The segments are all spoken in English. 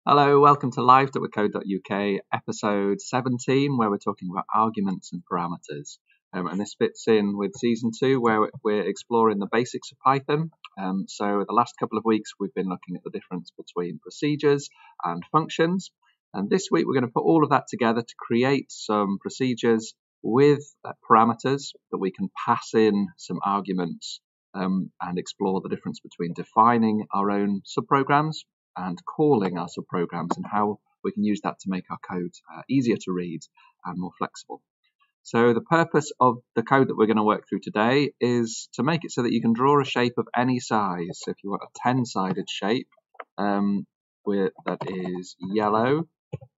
Hello, welcome to live.withcode.uk, episode 17, where we're talking about arguments and parameters. And this fits in with season 2, where we're exploring the basics of Python. So the last couple of weeks, we've been looking at the difference between procedures and functions. And this week, we're going to put all of that together to create some procedures with parameters that we can pass in some arguments and explore the difference between defining our own subprograms and calling our subprograms and how we can use that to make our code easier to read and more flexible. So the purpose of the code that we're going to work through today is to make it so that you can draw a shape of any size. So if you want a 10-sided shape that is yellow,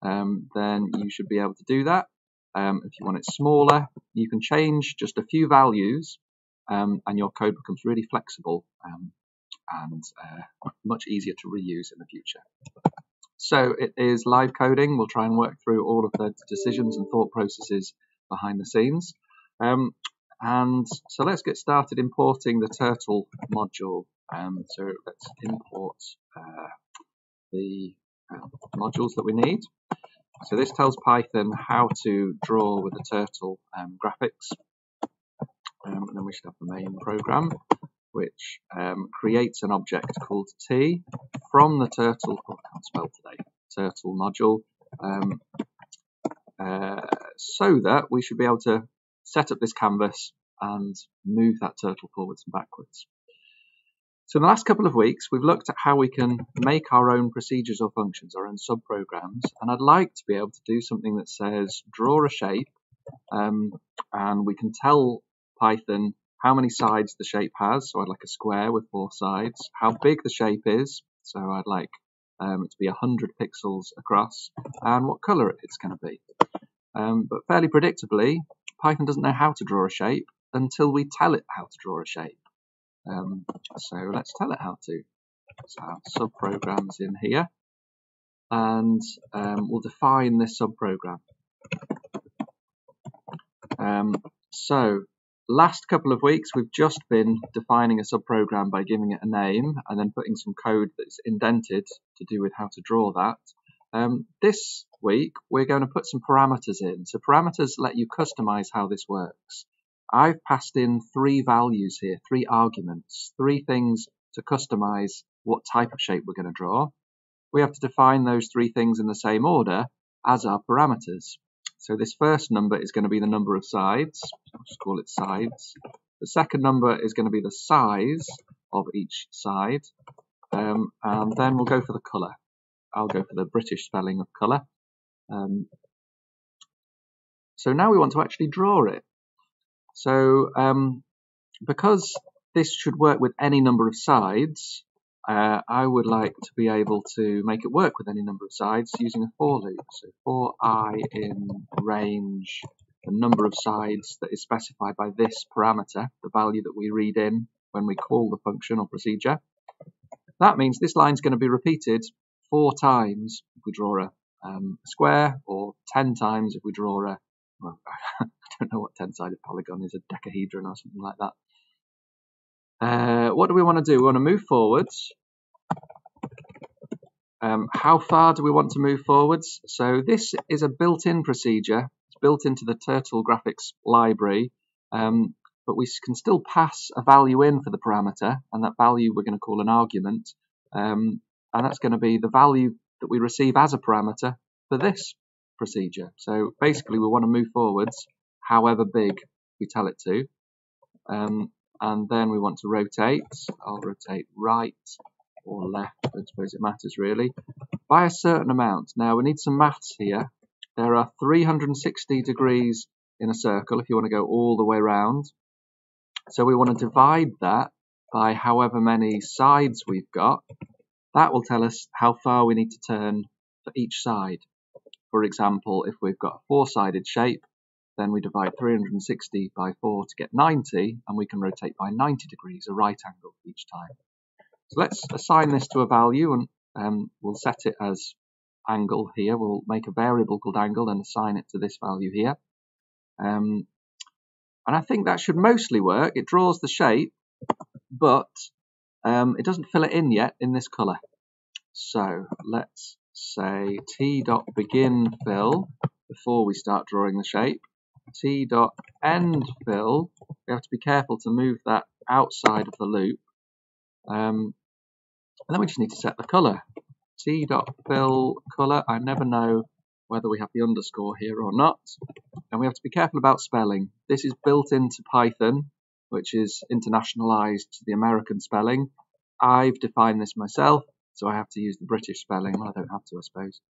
then you should be able to do that. If you want it smaller, you can change just a few values and your code becomes really flexible and much easier to reuse in the future. So it is live coding. We'll try and work through all of the decisions and thought processes behind the scenes. And so let's get started importing the Turtle module. So let's import the modules that we need. So this tells Python how to draw with the Turtle graphics. And then we should have the main program, which creates an object called T from the Turtle, I can't spell today, Turtle module, so that we should be able to set up this canvas and move that turtle forwards and backwards. So in the last couple of weeks, we've looked at how we can make our own procedures or functions, our own subprograms, and I'd like to be able to do something that says draw a shape, and we can tell Python how many sides the shape has. So I'd like a square with 4 sides, how big the shape is. So I'd like it to be 100 pixels across, and what color it's going to be. But fairly predictably, Python doesn't know how to draw a shape until we tell it how to draw a shape. So let's tell it how to. So our subprograms in here, and we'll define this subprogram. So last couple of weeks, we've just been defining a subprogram by giving it a name and then putting some code that's indented to do with how to draw that. This week, we're going to put some parameters in. So parameters let you customize how this works. I've passed in 3 values here, 3 arguments, 3 things to customize what type of shape we're going to draw. We have to define those 3 things in the same order as our parameters. So this first number is going to be the number of sides. I'll just call it sides. The second number is going to be the size of each side. And then we'll go for the color. I'll go for the British spelling of color. So now we want to actually draw it. So because this should work with any number of sides, I would like to be able to make it work with any number of sides using a for loop. So for I in range, the number of sides that is specified by this parameter, the value that we read in when we call the function or procedure. That means this line is going to be repeated 4 times if we draw a square, or 10 times if we draw a, well, I don't know what 10-sided polygon is, a decahedron or something like that. What do we want to do? We want to move forwards. How far do we want to move forwards? So this is a built-in procedure. It's built into the Turtle graphics library, but we can still pass a value in for the parameter, and that value we're going to call an argument, and that's going to be the value that we receive as a parameter for this procedure. So basically we want to move forwards however big we tell it to, and then we want to rotate. I'll rotate right or left, I don't suppose it matters really, by a certain amount. Now we need some maths here. There are 360 degrees in a circle if you want to go all the way around. So we want to divide that by however many sides we've got. That will tell us how far we need to turn for each side. For example, if we've got a 4-sided shape, then we divide 360 by 4 to get 90, and we can rotate by 90 degrees, a right angle each time. So let's assign this to a value, and we'll set it as angle here. We'll make a variable called angle and assign it to this value here. And I think that should mostly work. It draws the shape, but it doesn't fill it in yet in this color. So let's say t.begin fill before we start drawing the shape. T.end fill, we have to be careful to move that outside of the loop. And then we just need to set the colour. T.fill colour, I never know whether we have the underscore here or not. And we have to be careful about spelling. This is built into Python, which is internationalized to the American spelling. I've defined this myself, so I have to use the British spelling. Well, I don't have to, I suppose.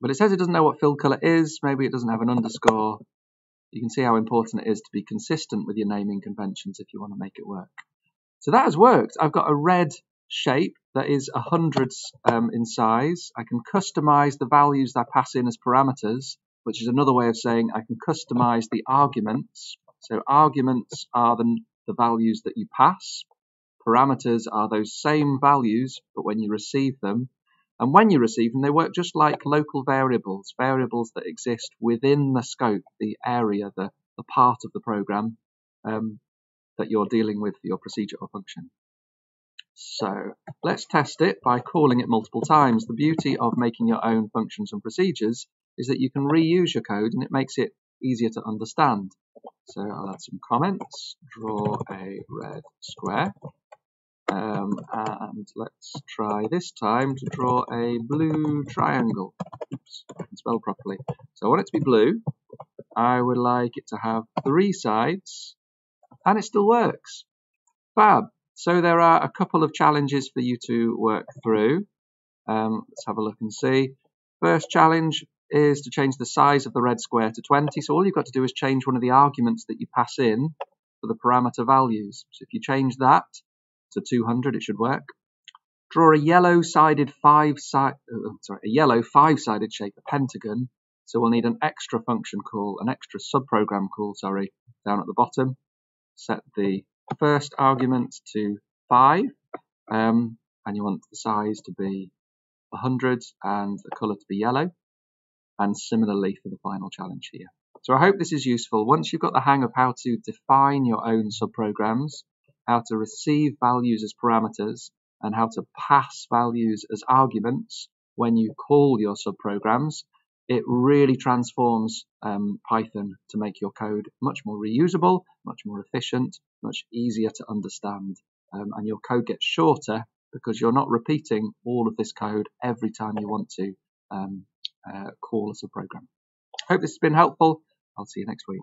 But it says it doesn't know what fill colour is. Maybe it doesn't have an underscore. You can see how important it is to be consistent with your naming conventions if you want to make it work. So that has worked. I've got a red shape that is 100 in size. I can customize the values that I pass in as parameters, which is another way of saying I can customize the arguments. So arguments are the values that you pass. Parameters are those same values, but when you receive them. And when you receive them, they work just like local variables, variables that exist within the scope, the area, the part of the program that you're dealing with for your procedure or function. So let's test it by calling it multiple times. The beauty of making your own functions and procedures is that you can reuse your code and it makes it easier to understand. So I'll add some comments, draw a red square, and let's try this time to draw a blue triangle. Oops, I can spell properly. So I want it to be blue. I would like it to have 3 sides, and it still works. Fab. So there are a couple of challenges for you to work through. Let's have a look and see. First challenge is to change the size of the red square to 20. So all you've got to do is change one of the arguments that you pass in for the parameter values. So if you change that to 200, it should work. Draw a yellow five-sided shape, a pentagon. So we'll need an extra function call, an extra subprogram call, down at the bottom. Set the first argument to 5, and you want the size to be 100 and the colour to be yellow, and similarly for the final challenge here. So I hope this is useful. Once you've got the hang of how to define your own subprograms, how to receive values as parameters, and how to pass values as arguments when you call your subprograms, it really transforms Python to make your code much more reusable, much more efficient, much easier to understand. And your code gets shorter because you're not repeating all of this code every time you want to call a subprogram. Hope this has been helpful. I'll see you next week.